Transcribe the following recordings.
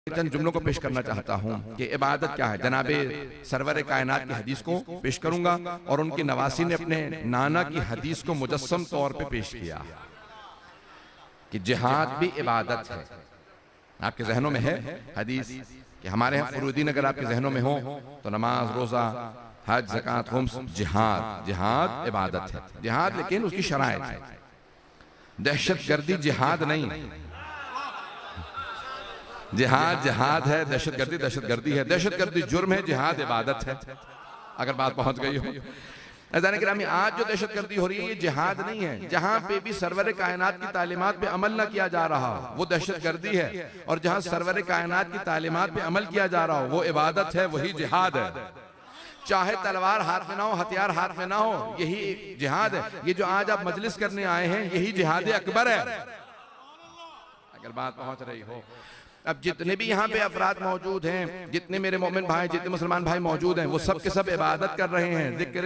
के चंद जुमलों को पेश करना चाहता हूं कि इबादत क्या है। जनाबे सरवर कायनात की हदीस को पेश करूंगा और उनकी नवासी ने अपने नाना की हदीस को मुजस्सम तौर पे पेश किया कि जिहाद भी इबादत है। आपके जहनों में है हदीस कि हमारे यहाँ फुरूदीन अगर आपके जहनों में हो तो नमाज, रोजा, हज, ज़कात, खुम्स, जिहाद। जिहाद इबादत है, जिहाद लेकिन उसकी शराइत है। दहशतगर्दी जिहाद नहीं। जिहाद जिहाद है, दहशतगर्दी दहशतगर्दी है। दहशतगर्दी जुर्म है, जिहाद इबादत है। अगर बात पहुंच गई हो। गिरामी, आज जो दहशतगर्दी हो रही है ये जिहाद नहीं है। जहां पे भी सरवर कायनात की तालीमात पे अमल ना किया जा रहा वो दहशतगर्दी है, और जहां सरवर कायनात की तालीमात पे अमल किया जा रहा हो वो इबादत है, वही जिहाद है। चाहे तलवार हाथ में ना हो, हथियार हाथ में ना हो, यही जिहाद है। ये जो आज आप मजलिस करने आए हैं यही जिहाद अकबर है, अगर बात पहुंच रही हो। अब जितने भी यहाँ पे अफराद मौजूद हैं, जितने मेरे मोमिन भाई, जितने मुसलमान भाई मौजूद हैं, वो सब के सब इबादत कर रहे हैं। जिक्र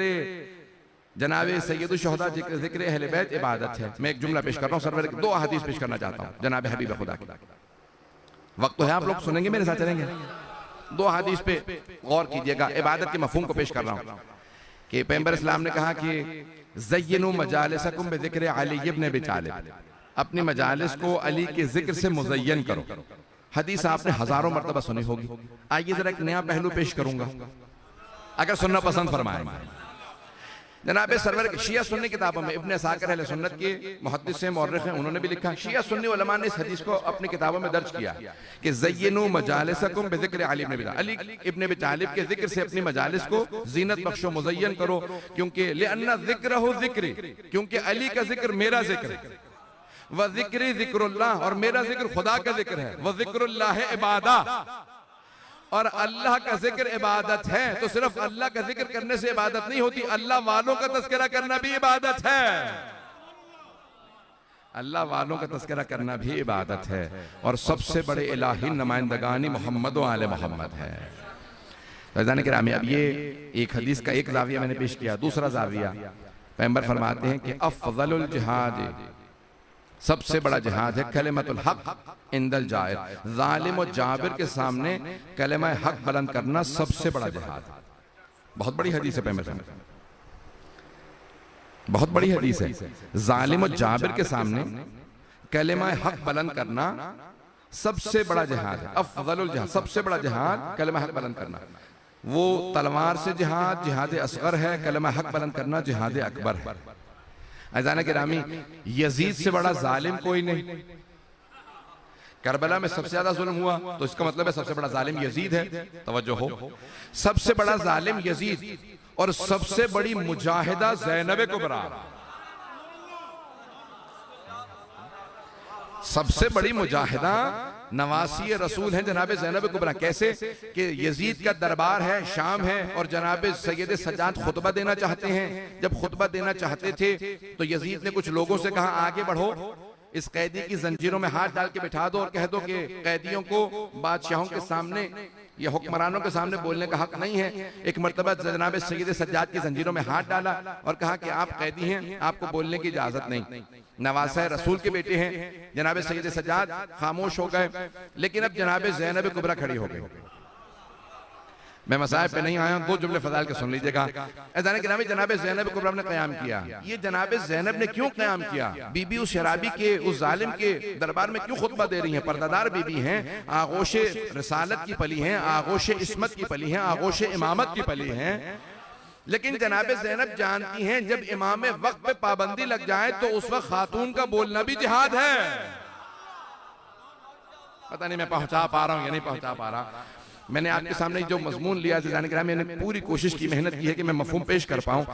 जनाबे सैयदुल शुहदा, जिक्र अहले बैत इबादत है। मैं एक जुमला पेश कर रहा हूँ, सरवर की 2 हदीस पेश करना चाहता हूँ जनाब हबीब खुदा की। वक्त तो है, आप लोग सुनेंगे, मेरे साथ चलेंगे। 2 हदीस पे गौर कीजिएगा। इबादत के मफहूम को पेश कर रहा हूँ कि पैगंबर इस्लाम ने कहा कि ज़य्यिनू मजालिसकुम बिज़िक्र अली इब्न अबी तालिब, अपनी मजालिस को अली के जिक्र से मुज़य्यन करो। हदीस आपने हजारों मर्तबा सुनी होगी। आइए जरा एक नया पहलू पेश करूंगा, अगर सुनना पसंद फरमाएं। जनाबे सरवर शिया सुन्नी किताबों में इब्न असाकिर अहले सुन्नत के मुहद्दिस मौर्रिख हैं, उन्होंने भी लिखा, शिया सुन्नी उलमा ने इस हदीस को अपनी किताबों में दर्ज किया कि ज़य्यिनू मजालिसकुम बिज़िक्र अली इब्न अबी तालिब, अली इब्न अबी तालिब के जिक्र से अपनी मजालिस को जीनत बख्शो, मुज़य्यन करो। क्योंकि लिअन्ना ज़िक्रहु ज़िक्री, क्योंकि अली का जिक्र मेरा जिक्र है। व ज़िक्री ज़िक्रुल्लाह, और मेरा जिक्र खुदा का जिक्र है। व ज़िक्रुल्लाह इबादा, और अल्लाह का जिक्र इबादत है। तो सिर्फ अल्लाह का जिक्र करने से इबादत नहीं होती, अल्लाह वालों का तज़किरा करना भी इबादत है। अल्लाह वालों का तज़किरा करना भी इबादत है। और सबसे बड़े इलाही नुमाइंदगानी मोहम्मद व आले मोहम्मद है। गिरामी, अब ये एक हदीस का एक जाविया मैंने पेश किया। दूसरा जाविया, पैगंबर फरमाते हैं कि अफ़ज़लुल जिहाद, सबसे बड़ा जिहाद है कलिमतुल हक इंदल जाहिर, जालिम और जाबिर के सामने कलिमा हक बुलंद करना सबसे बड़ा जिहाद। बहुत बड़ी हदीस है पैगंबर, बहुत बड़ी हदीस है। जालिम और जाबिर के सामने कलिमा हक बुलंद करना सबसे बड़ा जिहाद है। अफ़ज़लुल जिहाद, सबसे बड़ा जिहाद कलिमा हक बुलंद करना। वो तलवार से जिहाद जिहाद असगर है, कलिमा हक बुलंद करना जिहाद अकबर है। अज़ान गिरामी, यजीद से बड़ा जालिम कोई नहीं। करबला में सबसे ज्यादा जुल्म हुआ तो इसका मतलब है सबसे बड़ा जालिम यजीद है। तवज्जो हो, सबसे बड़ा जालिम यजीद और सबसे बड़ी मुजाहिदा ज़ैनब कुबरा। सबसे बड़ी मुजाहिदा नवासी रसूल हैं जनाब ज़ैनब कुबरा। कैसे कि यजीद का दरबार है, शाम है, और जनाब सैयद सज्जाद खुतबा देना चाहते हैं। जब खुतबा देना चाहते थे तो यजीद ने कुछ लोगों से कहा, आगे बढ़ो, इस कैदी की जंजीरों में हाथ डाल के बिठा दो और कह दो कि कैदियों को बादशाहों के सामने या हुक्मरानों के सामने बोलने का हक नहीं है। एक मर्तबा जनाब सैयद सज्जाद की जंजीरों में हाथ डाला और कहा कि आप कैदी हैं, आपको बोलने की इजाजत नहीं। नवासा रसूल के बेटे हैं जनाब सैयद सज्जाद, खामोश हो गए। लेकिन अब जनाब ज़ैनब कुबरा खड़ी हो गई। मैं मसाइब पे नहीं आया, 2 जुमले फजाइल के सुन लीजिएगा। जनाब ज़ैनब कुबरा ने क़याम किया। ये जनाब ज़ैनब ने क्यों क़याम किया? बीबी उस शराबी के, उस जालिम के दरबार में क्यों खुतबा दे रही हैं? पर्दादार बीबी हैं, आगोश रिसालत की पली हैं, आगोश इस्मत की पली हैं, आगोश इमामत की पली हैं। लेकिन जनाब ज़ैनब जानती हैं जब इमाम वक्त पे पाबंदी लग जाए तो उस वक्त खातून का बोलना भी जिहाद है। पता नहीं मैं पहुंचा पा रहा हूं या नहीं पहुंचा पा रहा। मैंने आपके सामने जो मजमून लिया, मैंने पूरी कोशिश की, मेहनत की है कि मैं मफहूम पेश कर पाऊं।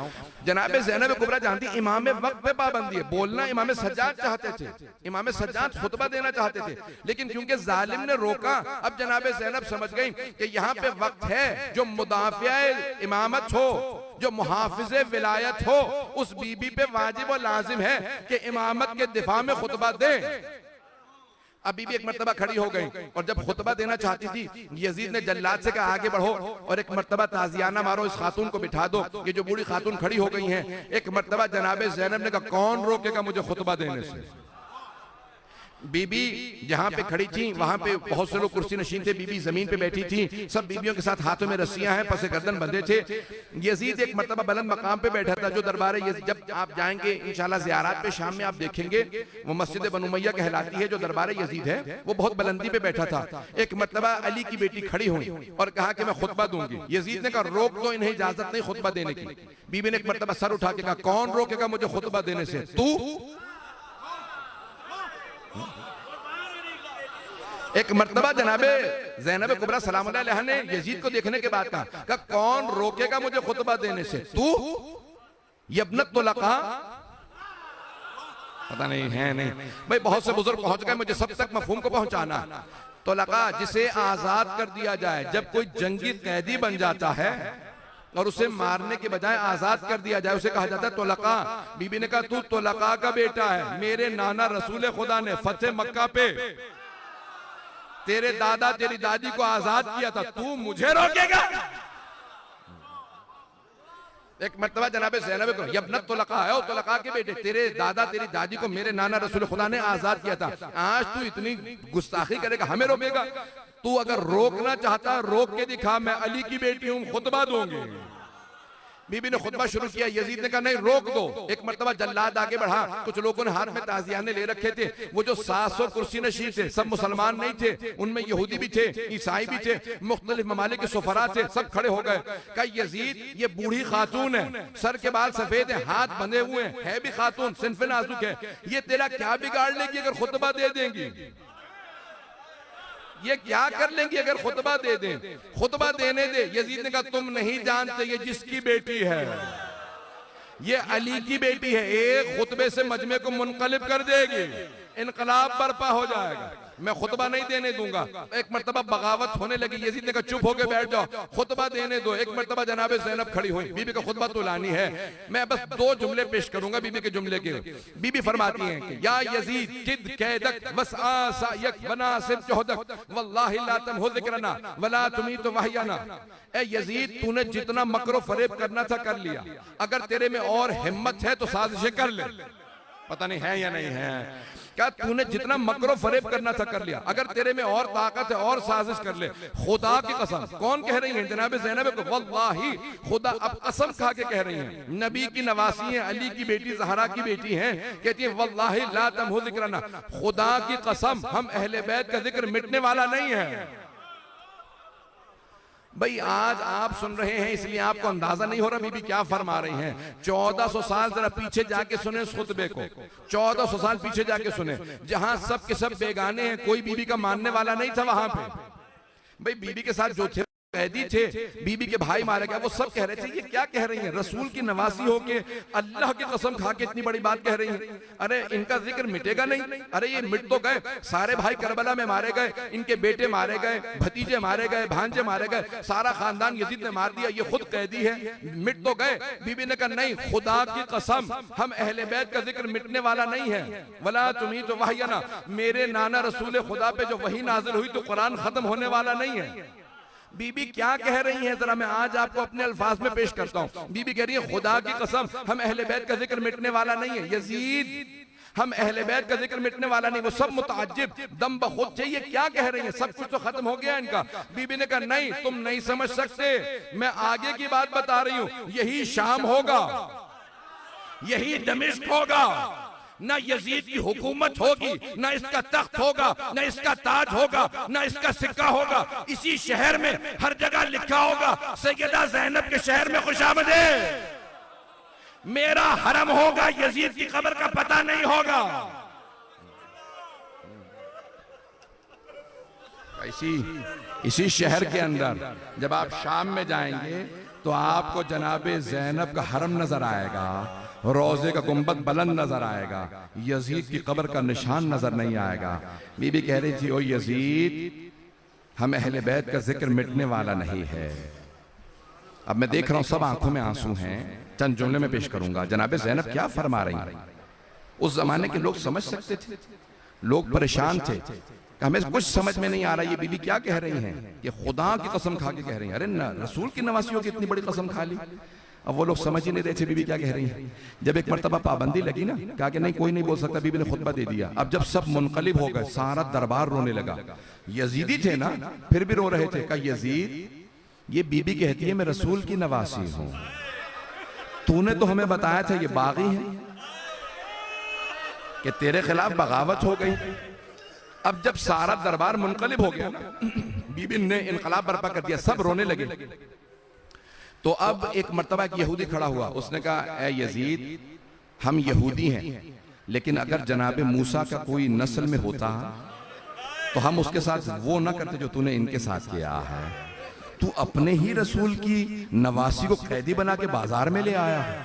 जनाब ज़ैनब कुबरा जानती इमाम वक्त पे पाबंदी है। बोलना इमाम सज्जाद चाहते थे, इमाम सज्जाद खुतबा देना चाहते थे, लेकिन क्योंकि जालिम ने रोका, अब जनाब ज़ैनब समझ गई कि यहाँ पे वक्त है जो मुदाफ़िया इमामत हो, जो मुहाफ़िज़े विलायत हो, उस बीबी पे वाजिब और लाजिम है कि इमामत के दिफा में खुतबा दे। अब बीबी एक मर्तबा खड़ी हो गई और जब खुतबा देना चाहती थी, यजीद ने जल्लाद से कहा, आगे बढ़ो और एक मर्तबा ताजियाना मारो, इस खातून को बिठा दो। ये जो बूढ़ी खातून खड़ी हो गई हैं, एक मर्तबा जनाब ज़ैनब ने कहा, कौन रोकेगा मुझे खुतबा देने से? बीबी जहां पे खड़ी थी वहां पे बहुत से लोग कुर्सी नशीन थे, बीबी जमीन पे बैठी थी, सब बीबियों के साथ हाथों में रस्सियां हैं, पसे गर्दन बंधे थे। यजीद एक मर्तबा बुलंद मकाम पे बैठा था जो दरबार यजीद, जब आप जाएंगे इंशाल्लाह ज़ियारत पे शाम में आप देखेंगे वो मस्जिद बनु उमैया कहलाती है, जो दरबार यजीद है वो बहुत बुलंदी पे बैठा था। एक मर्तबा अली की बेटी खड़ी हुई और कहा कि मैं खुतबा दूंगी। यजीद ने कहा रोक दो, इन्हें इजाजत नहीं खुतबा देने की। बीबी ने एक मर्तबा सर उठा के कहा कौन रोकेगा मुझे खुतबा देने से, तू? एक मर्तबा जनाबे ज़ैनब कुबरा सलामुल्लाह अलैहा ने यजीद को देखने के बाद कहा कौन रोकेगा मुझे खुतबा देने से, तू? यब्नत तुलका, पता नहीं है नहीं भाई, बहुत से बुजुर्ग पहुंच गए, मुझे सब तक मफहूम को पहुंचाना। तुलका जिसे आजाद कर दिया जाए, जब कोई जंगी कैदी बन जाता है और उसे मारने के बजाय आजाद कर दिया जाए उसे कहा जाता है तुलका। बीबी ने कहा तू तुलका का बेटा है, मेरे नाना रसूल खुदा ने फतेह मक्का पे तेरे दादा तेरी दादी को आजाद किया था, तू मुझे रोकेगा? एक मर्तबा जनाबे ज़ैनब को यब्नत तुलका है, तुलका के बेटे, तेरे दादा तेरी दादी को मेरे नाना रसूल खुदा ने आजाद किया था, आज तू इतनी गुस्ताखी करेगा, हमें रोकेगा? तू अगर रोकना चाहता रोक के दिखा, मैं अली की बेटी हूं, खुतबा दूंगी। बीबी ने खुतबा शुरू किया, यजीद ने कहा नहीं रोक दो। एक मर्तबा जल्लाद आगे बढ़ा, कुछ लोगों ने हाथ में ताजियाने ले रखे थे, वो जो 700 कुर्सी नशीन थे सब मुसलमान नहीं थे, उनमें यहूदी भी थे, ईसाई भी थे, मुख्तलिफ ममालिक के सुफरा थे, सब खड़े हो गए। कहा यजीद ये बूढ़ी खातून है, सर के बाल सफेद है, हाथ बंधे हुए हैं, है भी खातून, सिन्फ नाजुक है, ये तेरा क्या बिगाड़ लेगी अगर खुतबा दे देंगी? ये क्या कर लेंगी अगर खुतबा दे दें? खुतबा देने दे। यजीद ने कहा तुम नहीं जानते ये जिसकी बेटी है, ये अली की बेटी है, एक खुतबे से मजमे को मुनकलिब कर देगी, इनकलाब बर्पा हो जाएगा, मैं खुतबा नहीं देने दूंगा। एक मर्तबा बगावत होने लगी, यजीद ने कहा चुप होके बैठ जाओ, खुतबा देने दो। एक मर्तबा जनाबे ज़ैनब खड़ी हुई, बीबी का खुतबा तो लानी है, मैं बस 2 जुमले पेश करूंगा बीबी के जुमले के। बीबी फरमाती हैं कि या यजीद किद कैदक वसआसायक वनासिब चौहदक वल्लाहि ला तमहु ज़िक्रना वला तुमीत वहयना। ए यजीद तूने जितना मकरो फरेब करना था कर लिया, अगर तेरे में और हिम्मत है तो साजिशें कर ले। पता नहीं है या नहीं है, क्या तूने जितना मकरो फरेब करना था कर लिया, अगर तेरे में और ताकत है और साजिश कर ले। खुदा की कसम, कौन कह रही है? जनाब ज़ैनब को, वल्लाही खुदा, अब कसम खा के कह रही हैं, नबी की नवासी है, अली की बेटी ज़हरा की बेटी हैं, कहती है वल्लाही ला तमहु ज़िक्रना, खुदा की कसम हम अहले बैत का जिक्र मिटने वाला नहीं है। भाई आज आप सुन रहे हैं इसलिए आपको अंदाजा नहीं हो रहा बीबी क्या फरमा रही हैं। 1400 साल जरा पीछे जाके सुने इस खुतबे को, 1400 साल पीछे जाके सुने, जहां सब के सब बेगाने हैं, कोई बीबी का मानने वाला नहीं था वहां पे। भाई बीबी के साथ जो थे कैदी थे, बीबी के भाई मारे गए, वो सब कह रहे थे ये क्या कह रही हैं, रसूल की नवासी होके अल्लाह की कसम खा के इतनी बड़ी बात कह रही हैं, अरे इनका जिक्र मिटेगा नहीं, अरे ये मिट तो गए, सारे भाई करबला में मारे गए, इनके बेटे मारे गए, भतीजे मारे गए, भांजे मारे गए, सारा खानदान यजीद ने मार दिया, ये खुद कैदी है, मिट तो गए। बीबी ने कहा नहीं, खुदा की कसम हम अहले बैत का जिक्र मिटने वाला नहीं है, वला तुमी तो वहयना, मेरे नाना रसूल खुदा पे जो वही नाजिल हुई तो कुरान खत्म होने वाला नहीं है। बीबी क्या कह रही है जरा मैं आज आपको अपने अल्फाज में पेश करता हूँ। बीबी कह रही है खुदा की कसम हम अहले बैत का जिक्र मिटने वाला नहीं है, यजीद हम अहले बैत का जिक्र मिटने वाला नहीं। वो सब मुताज्जिब दम बखुद थे, ये क्या कह रही है, सब कुछ तो खत्म हो गया इनका। बीबी ने कहा नहीं तुम नहीं समझ सकते, मैं आगे की बात बता रही हूँ, यही शाम होगा, यही दमिश्क होगा, ना यजीद की हुकूमत होगी, ना इसका तख्त होगा, ना इसका ताज होगा, ना इसका सिक्का होगा, इसी शहर में हर जगह लिखा होगा सैयदा ज़ैनब के शहर में खुशामदीद, मेरा हरम होगा, यजीद की कब्र का पता नहीं होगा। इसी शहर के अंदर जब आप शाम में जाएंगे तो आपको जनाबे ज़ैनब का हरम नजर आएगा, रोजे का गुंबद बुलंद नजर आएगा, यजीद की कब्र का निशान नजर नहीं आएगा। बीबी कह रही थी ओ यजीद हम अहले बैत का जिक्र मिटने वाला नहीं है। अब मैं देख रहा हूं सब आंखों में आंसू हैं, चंद जुमले में पेश करूंगा जनाबे ज़ैनब क्या फरमा रही हैं। उस जमाने के लोग समझ सकते थे, लोग परेशान थे, हमें कुछ समझ में नहीं आ रहा ये बीबी क्या कह रही हैं, ये खुदा की कसम खा के कह रही हैं। अरे न रसूल की नवासियों की इतनी बड़ी कसम खा ली, अब वो लोग समझ ही नहीं रहे थे बीबी क्या कह रही है। जब एक मर्तबा पाबंदी लगी ना, कहा कि नहीं कोई नहीं बोल सकता, बीबी ने खुतबा दे दिया। अब जब सब मुनकलिब हो गए, सारा दरबार रोने लगा। यजीदी थे ना, फिर भी रो रहे थे। कहा यजीद ये बीबी कहती है मैं रसूल की नवासी हूं, तूने तो हमें बताया था ये बागी है, कि तेरे खिलाफ बगावत हो गई। अब जब सारा दरबार मुनकलिब हो गया ना, बीबी ने इनकलाब बर्पा कर दिया, सब रोने लगे। तो अब एक मर्तबा एक यहूदी खड़ा हुआ, उसने कहा ए यजीद हम यहूदी हैं, लेकिन अगर जनाब मूसा का कोई नस्ल में होता तो हम उसके साथ वो ना करते जो तूने इनके साथ किया है। तू अपने ही रसूल की नवासी को कैदी बना के बाजार में ले आया है।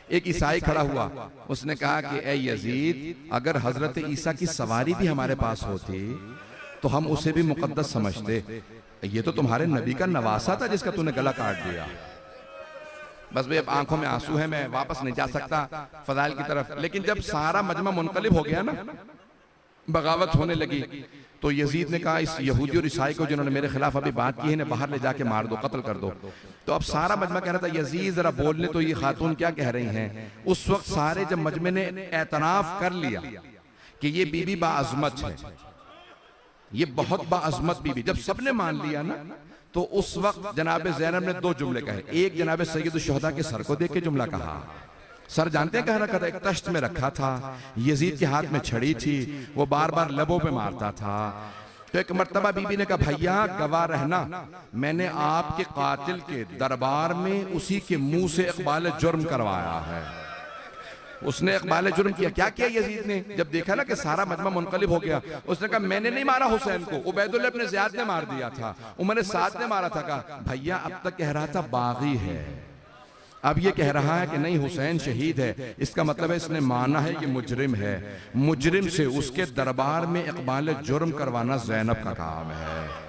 एक ईसाई खड़ा हुआ, उसने कहा कि ए यजीद अगर हजरत ईसा की सवारी भी हमारे पास होती तो हम उसे भी मुकद्दस समझते, ये तो तुम्हारे नबी का नवासा था जिसका तूने गला काट दिया। बस भाई अब आंखों में आंसू है, मैं वापस नहीं जा सकता फजाइल की तरफ। लेकिन जब सारा मजमा मुनकलिब हो गया ना, बगावत होने लगी, तो यजीद ने कहा इस यहूदी और ईसाई को जिन्होंने मेरे खिलाफ अभी बात की है ना, बाहर ले जाके मार दो, कत्ल कर दो। तो अब सारा मजमा कह रहा था यजीद जरा बोलने तो ये खातून क्या कह रही हैं। उस वक्त सारे जब मजमे ने एतराफ कर लिया कि ये बीबी बाअज़मत है, ये बहुत बाअज़मत बीबी, जब सबने मान लिया ना, तो उस वक्त जनाब ज़ैनब ने दो जुमले कहे। एक जनाब सैयद शुहदा के सर को देख के जुमला कहा। सर जानते हैं कह रखा था, एक तश्त में रखा था, यजीद के हाथ में छड़ी थी, वो बार बार लबों पे मारता था। तो एक मर्तबा बीबी ने कहा भैया गवाह रहना, मैंने आपके कातिल के दरबार में उसी के मुंह से इकबाल जुर्म करवाया है। उसने इकबाल जुर्म किया। क्या किया यजीद ने? जब देखा ना कि सारा मजमा मुनकलिब हो गया, उसने कहा मैंने नहीं मारा हुसैन को, उबैदुल्लाह इब्न ज़ियाद ने मार दिया था, उमर साद ने मारा था। कहा भैया अब तक कह रहा था बागी है, अब ये कह रहा है कि नहीं हुसैन शहीद है, इसका मतलब है इसने माना है कि मुजरिम है। मुजरिम से उसके दरबार में इकबाल जुर्म करवाना ज़ैनब का काम है।